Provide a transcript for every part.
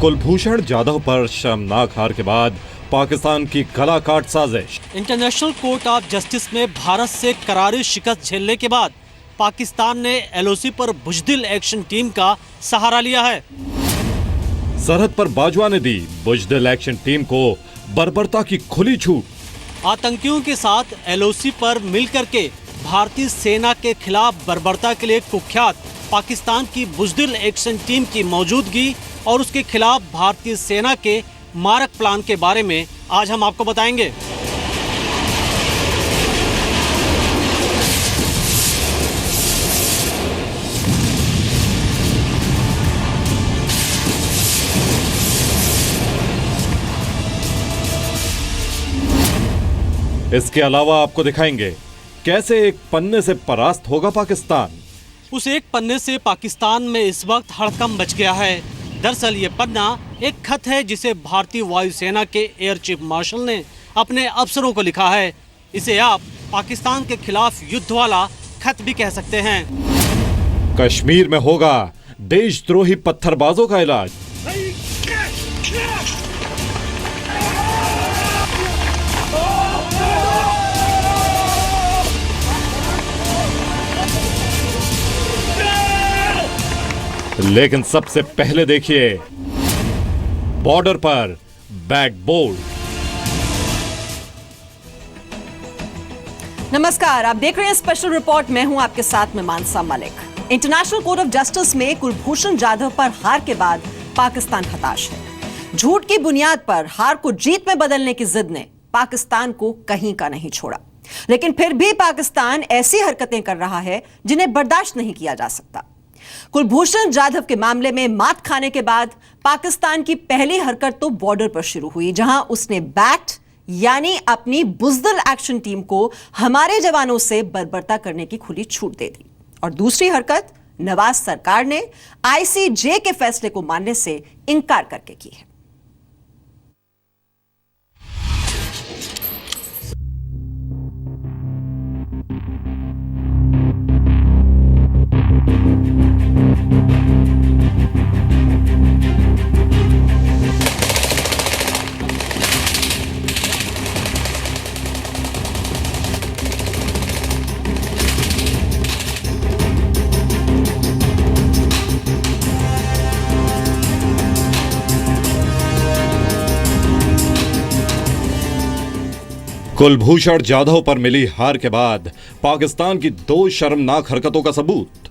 कुलभूषण जाधव पर शर्मनाक हार के बाद पाकिस्तान की गला काट साजिश। इंटरनेशनल कोर्ट ऑफ जस्टिस में भारत से करारी शिकस्त झेलने के बाद पाकिस्तान ने एलओसी पर बुजदिल एक्शन टीम का सहारा लिया है। सरहद पर बाजवा ने दी बुजदिल एक्शन टीम को बर्बरता की खुली छूट। आतंकियों के साथ एलओसी पर मिलकर के भारतीय सेना के खिलाफ बर्बरता के लिए कुख्यात पाकिस्तान की बुजदिल एक्शन टीम की मौजूदगी और उसके खिलाफ भारतीय सेना के मारक प्लान के बारे में आज हम आपको बताएंगे। इसके अलावा आपको दिखाएंगे कैसे एक पन्ने से परास्त होगा पाकिस्तान। उस एक पन्ने से पाकिस्तान में इस वक्त हड़कंप मच गया है। दरअसल ये पन्ना एक खत है जिसे भारतीय वायुसेना के एयर चीफ मार्शल ने अपने अफसरों को लिखा है। इसे आप पाकिस्तान के खिलाफ युद्ध वाला खत भी कह सकते हैं। कश्मीर में होगा देशद्रोही पत्थरबाजों का इलाज। लेकिन सबसे पहले देखिए बॉर्डर पर बैकबोल्ड। नमस्कार, आप देख रहे हैं स्पेशल रिपोर्ट। मैं हूं आपके साथ में Mansa Malik. International Court of Justice में कुलभूषण जाधव पर हार के बाद पाकिस्तान हताश है। झूठ की बुनियाद पर हार को जीत में बदलने की जिद ने पाकिस्तान को कहीं का नहीं छोड़ा। लेकिन फिर भी पाकिस्तान ऐसी हरकतें कर रहा है जिन्हें बर्दाश्त नहीं किया जा सकता। कुलभूषण जाधव के मामले में मात खाने के बाद पाकिस्तान की पहली हरकत तो बॉर्डर पर शुरू हुई, जहां उसने बैट यानी अपनी बुजदिल एक्शन टीम को हमारे जवानों से बर्बरता करने की खुली छूट दे दी। और दूसरी हरकत नवाज सरकार ने आईसीजे के फैसले को मानने से इंकार करके की है। कुलभूषण जाधव पर मिली हार के बाद पाकिस्तान की दो शर्मनाक हरकतों का सबूत।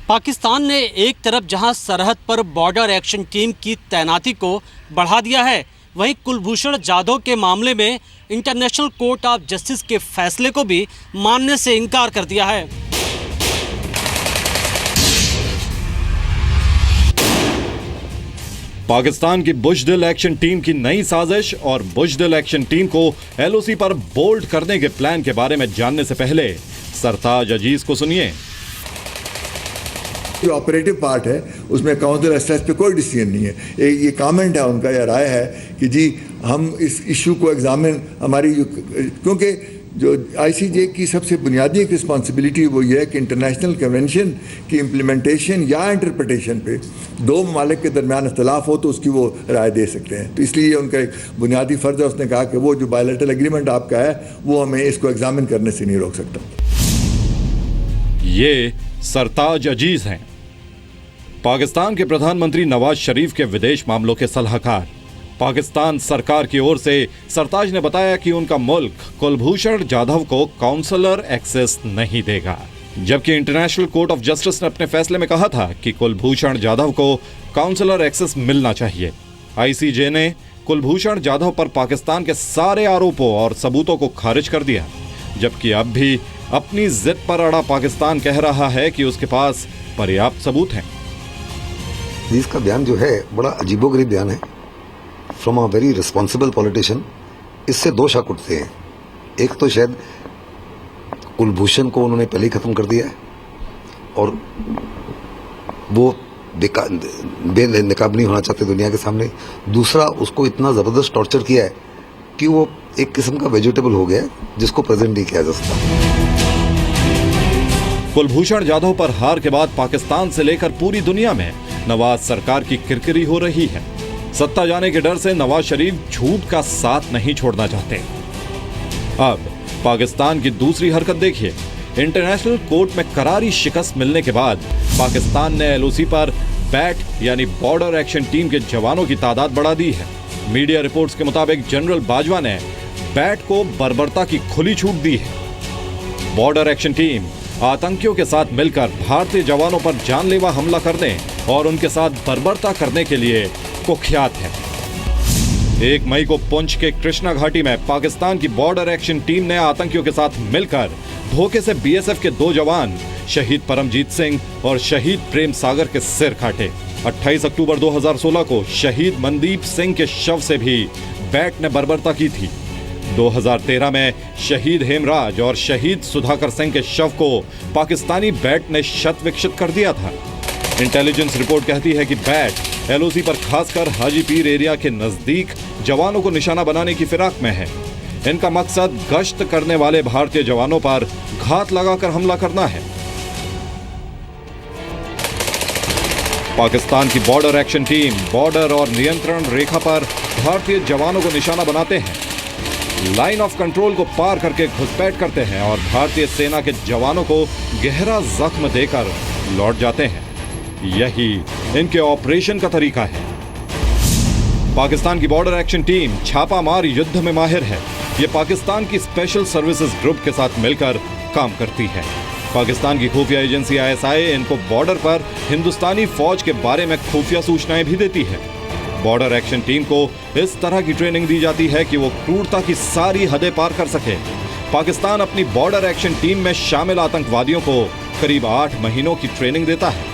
पाकिस्तान ने एक तरफ जहां सरहद पर बॉर्डर एक्शन टीम की तैनाती को बढ़ा दिया है, वहीं कुलभूषण जाधव के मामले में इंटरनेशनल कोर्ट ऑफ जस्टिस के फैसले को भी मानने से इनकार कर दिया है। पाकिस्तान की बुजदिल एक्शन टीम की नई साजिश और बुजदिल एक्शन टीम को एलओसी पर बोल्ड करने के प्लान के बारे में जानने से पहले सरताज अजीज को सुनिए। जो ऑपरेटिव पार्ट है उसमें काउंसिल एस्टेस पे कोई डिसीजन नहीं है। ये कमेंट है उनका, या राय है कि जी हम इस इशू को एग्जामिन हमारी, क्योंकि जो आईसीजे की सबसे बुनियादी एक रिस्पॉन्सिबिलिटी वो ये है कि इंटरनेशनल कन्वेंशन की इम्प्लीमेंटेशन या इंटरप्रटेशन पे दो ममालिक के दरमियान इख्तलाफ हो तो उसकी वो राय दे सकते हैं। तो इसलिए उनका एक बुनियादी फ़र्ज़ है। उसने कहा कि वो जो बायलैटरल एग्रीमेंट आपका है वो हमें इसको एग्जामिन करने से नहीं रोक सकता। ये सरताज अजीज हैं, पाकिस्तान के प्रधानमंत्री नवाज शरीफ के विदेश मामलों के सलाहकार। पाकिस्तान सरकार की ओर से सरताज ने बताया कि उनका मुल्क कुलभूषण जाधव को काउंसलर एक्सेस नहीं देगा, जबकि इंटरनेशनल कोर्ट ऑफ जस्टिस ने अपने फैसले में कहा था कि कुलभूषण जाधव को काउंसलर एक्सेस मिलना चाहिए। आईसीजे ने कुलभूषण जाधव पर पाकिस्तान के सारे आरोपों और सबूतों को खारिज कर दिया, जबकि अब भी अपनी जिद पर अड़ा पाकिस्तान कह रहा है कि उसके पास पर्याप्त सबूत हैं। इसका बयान जो है बड़ा अजीबोगरीब बयान है from a very responsible politician. इससे दो शक उठते हैं। एक तो शायद कुलभूषण को उन्होंने पहले ही खत्म कर दिया है और वो बेनकाब नहीं होना चाहते दुनिया के सामने। दूसरा, उसको इतना ज़बरदस्त टॉर्चर किया है कि वो एक किस्म का वेजिटेबल हो गया है जिसको प्रेजेंट नहीं किया जा सकता। कुलभूषण जाधव पर हार के बाद पाकिस्तान से लेकर पूरी दुनिया में नवाज सरकार की किरकिरी हो रही है। सत्ता जाने के डर से नवाज शरीफ झूठ का साथ नहीं छोड़ना चाहते। अब पाकिस्तान की दूसरी हरकत देखिए। इंटरनेशनल कोर्ट में करारी शिकस्त मिलने के बाद पाकिस्तान ने एलओसी पर बैट यानी बॉर्डर एक्शन टीम के जवानों की तादाद बढ़ा दी है। मीडिया रिपोर्ट्स के मुताबिक जनरल बाजवा ने बैट को बर्बरता की खुली छूट दी है। बॉर्डर एक्शन टीम आतंकियों के साथ मिलकर भारतीय जवानों पर जानलेवा हमला करने और उनके साथ बर्बरता करने के लिए कुख्यात है। 1 मई को पुंछ के कृष्णा घाटी में पाकिस्तान की बॉर्डर एक्शन टीम ने आतंकियों के साथ मिलकर धोखे से बीएसएफ के 2 जवान शहीद परमजीत सिंह और शहीद प्रेम सागर के सिर काटे। 28 अक्टूबर 2016 को शहीद मनदीप सिंह के शव से भी बैट ने बर्बरता की थी। 2013 में शहीद हेमराज और शहीद सुधाकर सिंह के शव को पाकिस्तानी बैट ने शत विक्षत कर दिया था। इंटेलिजेंस रिपोर्ट कहती है कि बैट एलओसी पर खासकर हाजी पीर एरिया के नजदीक जवानों को निशाना बनाने की फिराक में है। इनका मकसद गश्त करने वाले भारतीय जवानों पर घात लगाकर हमला करना है। पाकिस्तान की बॉर्डर एक्शन टीम बॉर्डर और नियंत्रण रेखा पर भारतीय जवानों को निशाना बनाते हैं, लाइन ऑफ कंट्रोल को पार करके घुसपैठ करते हैं और भारतीय सेना के जवानों को गहरा जख्म देकर लौट जाते हैं। यही इनके ऑपरेशन का तरीका है। पाकिस्तान की बॉर्डर एक्शन टीम छापामार युद्ध में माहिर है। ये पाकिस्तान की स्पेशल सर्विसेज ग्रुप के साथ मिलकर काम करती है। पाकिस्तान की खुफिया एजेंसी आईएसआई इनको बॉर्डर पर हिंदुस्तानी फौज के बारे में खुफिया सूचनाएं भी देती है। बॉर्डर एक्शन टीम को इस तरह की ट्रेनिंग दी जाती है कि वो क्रूरता की सारी हदें पार कर सके। पाकिस्तान अपनी बॉर्डर एक्शन टीम में शामिल आतंकवादियों को करीब 8 महीनों की ट्रेनिंग देता है।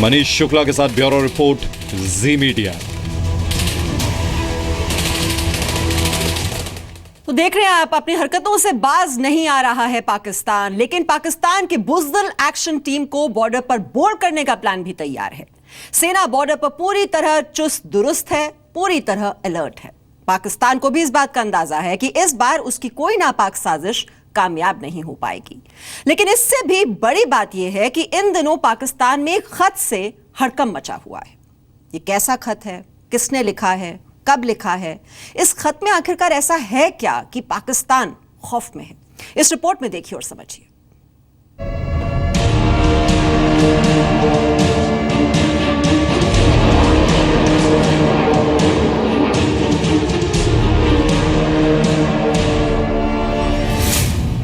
मनीष शुक्ला के साथ ब्यूरो रिपोर्ट, जी मीडिया। तो देख रहे हैं आप, अपनी हरकतों से बाज नहीं आ रहा है पाकिस्तान, लेकिन पाकिस्तान की बुज़दिल एक्शन टीम को बॉर्डर पर बोल्ड करने का प्लान भी तैयार है। सेना बॉर्डर पर पूरी तरह चुस्त दुरुस्त है, पूरी तरह अलर्ट है। पाकिस्तान को भी इस बात का अंदाजा है कि इस बार उसकी कोई नापाक साजिश कामयाब नहीं हो पाएगी। लेकिन इससे भी बड़ी बात यह है कि इन दिनों पाकिस्तान में एक खत से हड़कंप मचा हुआ है। ये कैसा खत है, किसने लिखा है, कब लिखा है, इस खत में आखिरकार ऐसा है क्या कि पाकिस्तान खौफ में है? इस रिपोर्ट में देखिए और समझिए।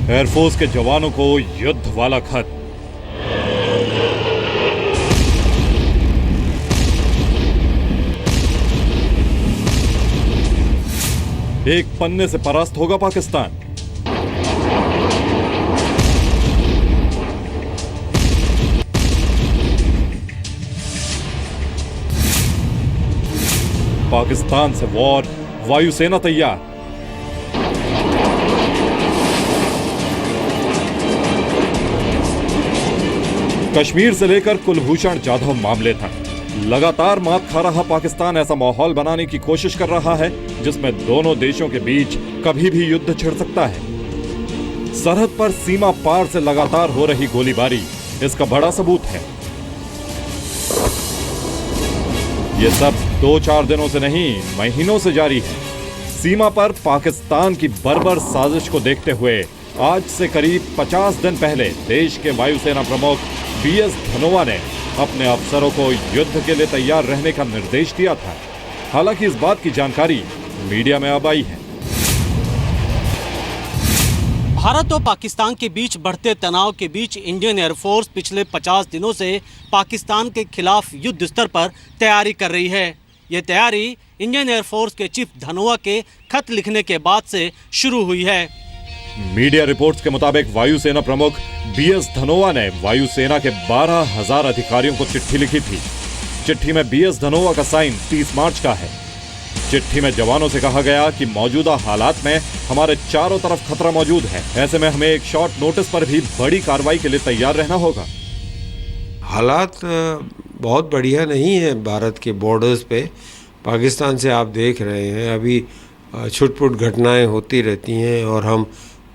एयरफोर्स के जवानों को युद्ध वाला खत। एक पन्ने से परास्त होगा पाकिस्तान। पाकिस्तान से वॉर, वायुसेना तैयार। कश्मीर से लेकर कुलभूषण जाधव मामले तक लगातार मात खा रहा पाकिस्तान ऐसा माहौल बनाने की कोशिश कर रहा है जिसमें दोनों देशों के बीच कभी भी युद्ध छिड़ सकता है। सरहद पर सीमा पार से लगातार हो रही गोलीबारी इसका बड़ा सबूत है। यह सब 2-4 दिनों से नहीं, महीनों से जारी है। सीमा पर पाकिस्तान की बर्बर साजिश को देखते हुए आज से करीब 50 दिन पहले देश के वायुसेना प्रमुख बीएस धनोआ ने अपने अफसरों को युद्ध के लिए तैयार रहने का निर्देश दिया था। हालांकि इस बात की जानकारी मीडिया में अब आई है। भारत और पाकिस्तान के बीच बढ़ते तनाव के बीच इंडियन एयरफोर्स पिछले 50 दिनों से पाकिस्तान के खिलाफ युद्ध स्तर पर तैयारी कर रही है। ये तैयारी इंडियन एयरफोर्स के चीफ धनोआ के खत लिखने के बाद से शुरू हुई है। मीडिया रिपोर्ट्स के मुताबिक वायुसेना प्रमुख बीएस धनोआ ने वायुसेना के 12,000 अधिकारियों को चिट्ठी लिखी थी। चिट्ठी में बीएस धनोआ का साइन 30 मार्च का है। चिट्ठी में जवानों से कहा गया कि मौजूदा हालात में हमारे चारों तरफ खतरा मौजूद है। ऐसे में हमें एक शॉर्ट नोटिस पर भी बड़ी कार्रवाई के लिए तैयार रहना होगा। हालात बहुत बढ़िया नहीं है भारत के बॉर्डर्स पे। पाकिस्तान से आप देख रहे हैं अभी छुटपुट घटनाएं होती रहती हैं और हम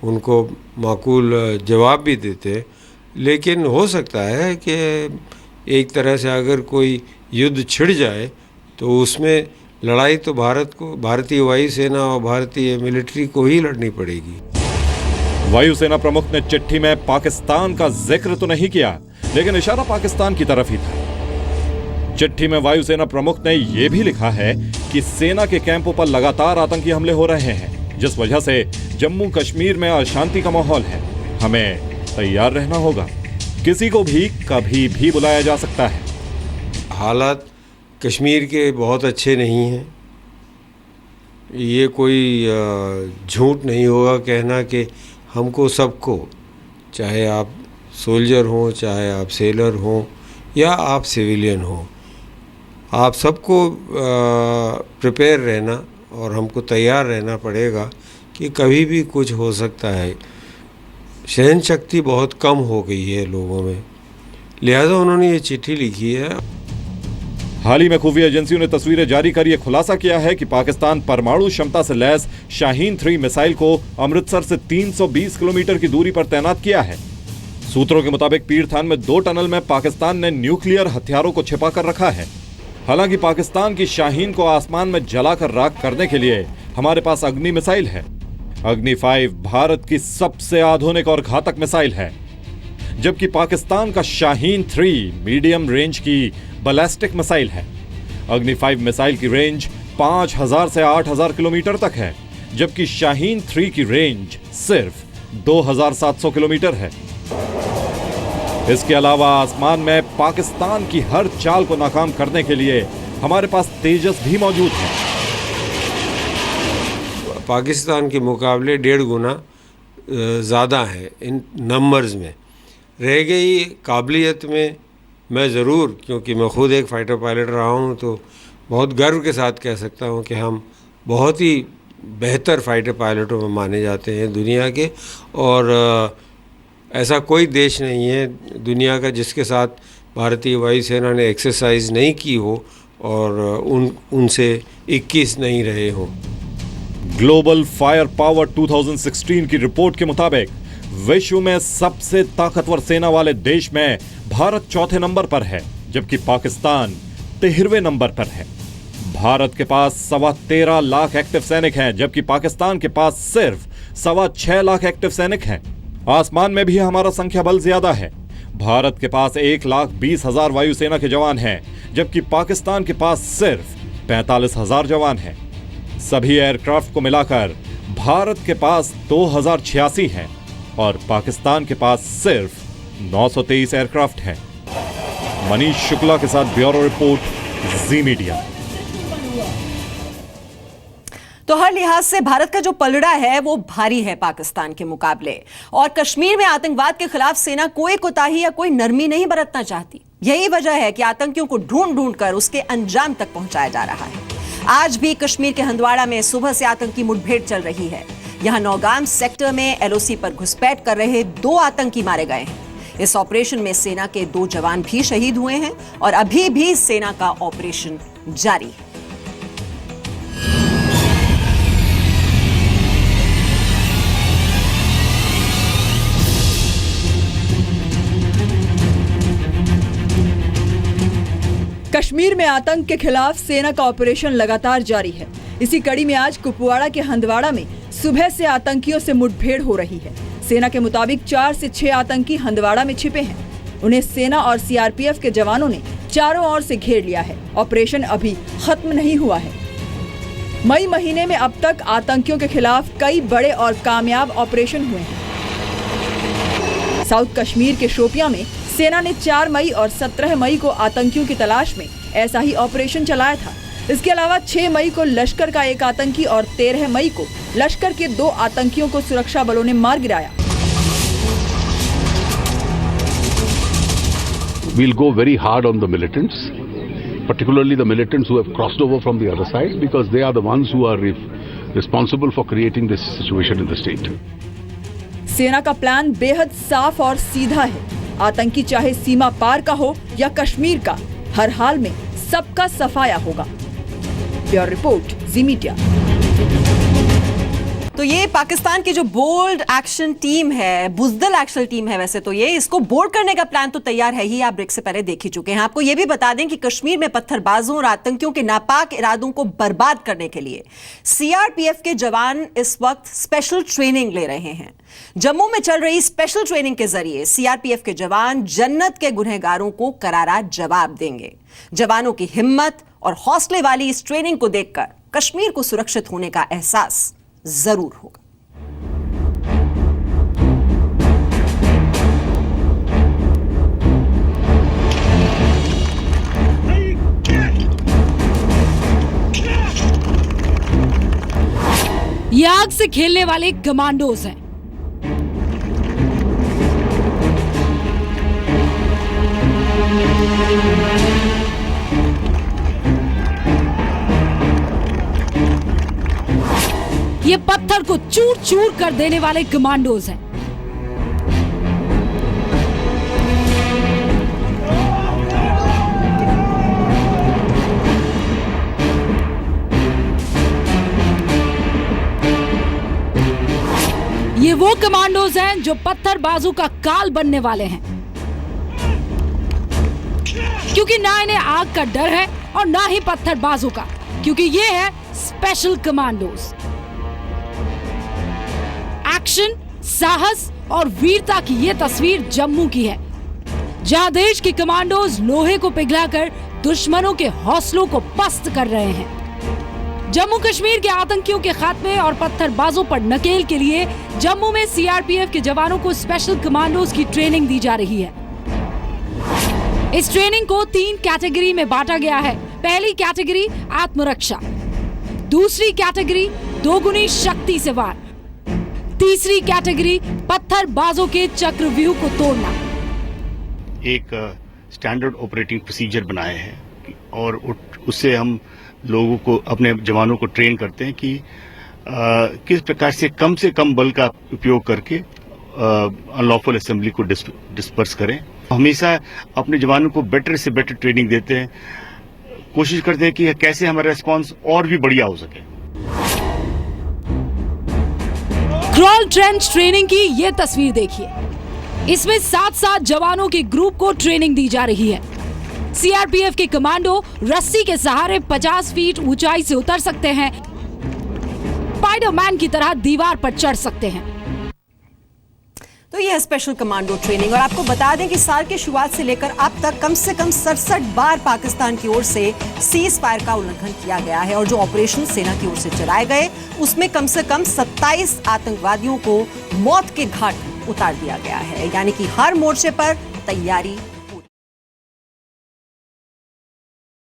उनको माकूल जवाब भी देते। लेकिन हो सकता है कि एक तरह से अगर कोई युद्ध छिड़ जाए तो उसमें लड़ाई तो भारत को, भारतीय वायुसेना और भारतीय मिलिट्री को ही लड़नी पड़ेगी। वायुसेना प्रमुख ने चिट्ठी में पाकिस्तान का जिक्र तो नहीं किया, लेकिन इशारा पाकिस्तान की तरफ ही था। चिट्ठी में वायुसेना प्रमुख ने यह भी लिखा है कि सेना के कैंपों पर लगातार आतंकी हमले हो रहे हैं, जिस वजह से जम्मू कश्मीर में अशांति का माहौल है। हमें तैयार रहना होगा, किसी को भी कभी भी बुलाया जा सकता है। हालात कश्मीर के बहुत अच्छे नहीं हैं। ये कोई झूठ नहीं होगा कहना कि हमको सबको, चाहे आप सोल्जर हों, चाहे आप सेलर हों या आप सिविलियन हों, आप सबको प्रिपेयर रहना और हमको तैयार रहना पड़ेगा कि कभी भी कुछ हो सकता है। सहन शक्ति बहुत कम हो गई है लोगों में, लिहाजा उन्होंने ये चिट्ठी लिखी है। हाल ही में खुफिया एजेंसियों ने तस्वीरें जारी कर यह खुलासा किया है कि पाकिस्तान परमाणु क्षमता से लैस शाहीन 3 मिसाइल को अमृतसर से 320 किलोमीटर की दूरी पर तैनात किया है। सूत्रों के मुताबिक पीरथान में 2 टनल में पाकिस्तान ने न्यूक्लियर हथियारों को छिपा कर रखा है। हालांकि पाकिस्तान की शाहीन को आसमान में जलाकर राख करने के लिए हमारे पास अग्नि मिसाइल है। अग्नि 5 भारत की सबसे आधुनिक और घातक मिसाइल है, जबकि पाकिस्तान का शाहीन 3 मीडियम रेंज की बैलिस्टिक मिसाइल है। अग्नि 5 मिसाइल की रेंज 5000 से 8000 किलोमीटर तक है, जबकि शाहीन 3 की रेंज सिर्फ 2700 किलोमीटर है। इसके अलावा आसमान में पाकिस्तान की हर चाल को नाकाम करने के लिए हमारे पास तेजस भी मौजूद है। पाकिस्तान के मुकाबले 1.5 गुना ज़्यादा है इन नंबर्स में। रह गई काबिलियत में, मैं ज़रूर, क्योंकि मैं ख़ुद एक फ़ाइटर पायलट रहा हूँ, तो बहुत गर्व के साथ कह सकता हूँ कि हम बहुत ही बेहतर फ़ाइटर पायलटों में माने जाते हैं दुनिया के। और ऐसा कोई देश नहीं है दुनिया का जिसके साथ भारतीय वायुसेना ने एक्सरसाइज नहीं की हो और उनसे 21 नहीं रहे हों। ग्लोबल फायर पावर 2016 की रिपोर्ट के मुताबिक विश्व में सबसे ताकतवर सेना वाले देश में भारत 4थे नंबर पर है, जबकि पाकिस्तान 13वें नंबर पर है। भारत के पास 13.25 लाख एक्टिव सैनिक हैं, जबकि पाकिस्तान के पास सिर्फ 6.25 लाख एक्टिव सैनिक हैं। आसमान में भी हमारा संख्या बल ज्यादा है। भारत के पास 1,20,000 वायुसेना के जवान हैं, जबकि पाकिस्तान के पास सिर्फ 45,000 जवान हैं। सभी एयरक्राफ्ट को मिलाकर भारत के पास 2086 हैं और पाकिस्तान के पास सिर्फ 923 एयरक्राफ्ट हैं। मनीष शुक्ला के साथ ब्यूरो रिपोर्ट, जी मीडिया। तो हर लिहाज से भारत का जो पलड़ा है वो भारी है पाकिस्तान के मुकाबले, और कश्मीर में आतंकवाद के खिलाफ सेना कोई कोताही या कोई नरमी नहीं बरतना चाहती। यही वजह है कि आतंकियों को ढूंढ ढूंढ कर उसके अंजाम तक पहुंचाया जा रहा है। आज भी कश्मीर के हंदवाड़ा में सुबह से आतंकी मुठभेड़ चल रही है। यहां नौगाम सेक्टर में एलओसी पर घुसपैठ कर रहे 2 आतंकी मारे गए हैं। इस ऑपरेशन में सेना के 2 जवान भी शहीद हुए हैं और अभी भी सेना का ऑपरेशन जारी है। कश्मीर में आतंक के खिलाफ सेना का ऑपरेशन लगातार जारी है। इसी कड़ी में आज कुपवाड़ा के हंदवाड़ा में सुबह से आतंकियों से मुठभेड़ हो रही है। सेना के मुताबिक 4 से 6 आतंकी हंदवाड़ा में छिपे हैं। उन्हें सेना और सीआरपीएफ के जवानों ने चारों ओर से घेर लिया है। ऑपरेशन अभी खत्म नहीं हुआ है। मई महीने में अब तक आतंकियों के खिलाफ कई बड़े और कामयाब ऑपरेशन हुए हैं। साउथ कश्मीर के शोपियां में सेना ने 4 मई और 17 मई को आतंकियों की तलाश में ऐसा ही ऑपरेशन चलाया था। इसके अलावा 6 मई को लश्कर का 1 आतंकी और 13 मई को लश्कर के 2 आतंकियों को सुरक्षा बलों ने मार गिराया। We'll go very hard on the militants, particularly the militants who have crossed over from the other side, because they are the ones who are responsible for creating this situation in the state. सेना का plan बेहद साफ और सीधा है। आतंकी चाहे सीमा पार का हो या कश्मीर का, हर हाल में सबका सफाया होगा। ब्यूरो रिपोर्ट, जी मीडिया। तो ये पाकिस्तान की जो बोल्ड एक्शन टीम है, बुजदल एक्शन टीम है, वैसे तो ये इसको बोर्ड करने का प्लान तो तैयार है ही, आप ब्रेक से पहले देख ही चुके हैं। आपको ये भी बता दें कि कश्मीर में पत्थरबाजों और आतंकियों के नापाक इरादों को बर्बाद करने के लिए सीआरपीएफ के जवान इस वक्त स्पेशल ट्रेनिंग ले रहे हैं। जम्मू में चल रही स्पेशल ट्रेनिंग के जरिए सीआरपीएफ के जवान जन्नत के गुनहगारों को करारा जवाब देंगे। जवानों की हिम्मत और हौसले वाली इस ट्रेनिंग को देखकर कश्मीर को सुरक्षित होने का एहसास जरूर होगा। ये आग से खेलने वाले कमांडोज हैं। ये पत्थर को चूर चूर कर देने वाले कमांडोज हैं। ये वो कमांडोज हैं जो पत्थरबाजों का काल बनने वाले हैं, क्योंकि ना इन्हें आग का डर है और ना ही पत्थरबाजों का, क्योंकि ये है स्पेशल कमांडोज। एक्शन, साहस और वीरता की ये तस्वीर जम्मू की है, जहां देश के कमांडोज लोहे को पिघलाकर दुश्मनों के हौसलों को पस्त कर रहे हैं। जम्मू कश्मीर के आतंकियों के खात्मे और पत्थरबाजों पर नकेल के लिए जम्मू में सीआरपीएफ के जवानों को स्पेशल कमांडोज की ट्रेनिंग दी जा रही है। इस ट्रेनिंग को 3 कैटेगरी में बांटा गया है। पहली कैटेगरी आत्मरक्षा, दूसरी कैटेगरी दोगुनी शक्ति से वार, तीसरी कैटेगरी पत्थरबाजों के चक्रव्यूह को तोड़ना। एक स्टैंडर्ड ऑपरेटिंग प्रोसीजर बनाए हैं और उससे हम लोगों को, अपने जवानों को ट्रेन करते हैं कि किस प्रकार से कम बल का उपयोग करके अनलॉफुल असेंबली को डिस्पर्स करें। हमेशा अपने जवानों को बेटर से बेटर ट्रेनिंग देते हैं, कोशिश करते हैं कि कैसे हमारा रिस्पांस और भी बढ़िया हो सके। क्रॉल ट्रेंच ट्रेनिंग की ये तस्वीर देखिए। इसमें 7 जवानों के ग्रुप को ट्रेनिंग दी जा रही है। सीआरपीएफ के कमांडो रस्सी के सहारे 50 फीट ऊंचाई से उतर सकते हैं, स्पाइडरमैन की तरह दीवार पर चढ़ सकते हैं। तो यह है स्पेशल कमांडो ट्रेनिंग। और आपको बता दें कि साल की शुरुआत से लेकर अब तक कम से कम 67 बार पाकिस्तान की ओर से सीज फायर का उल्लंघन किया गया है और जो ऑपरेशन सेना की ओर से चलाए गए उसमें कम से कम 27 आतंकवादियों को मौत के घाट उतार दिया गया है। यानी कि हर मोर्चे पर तैयारी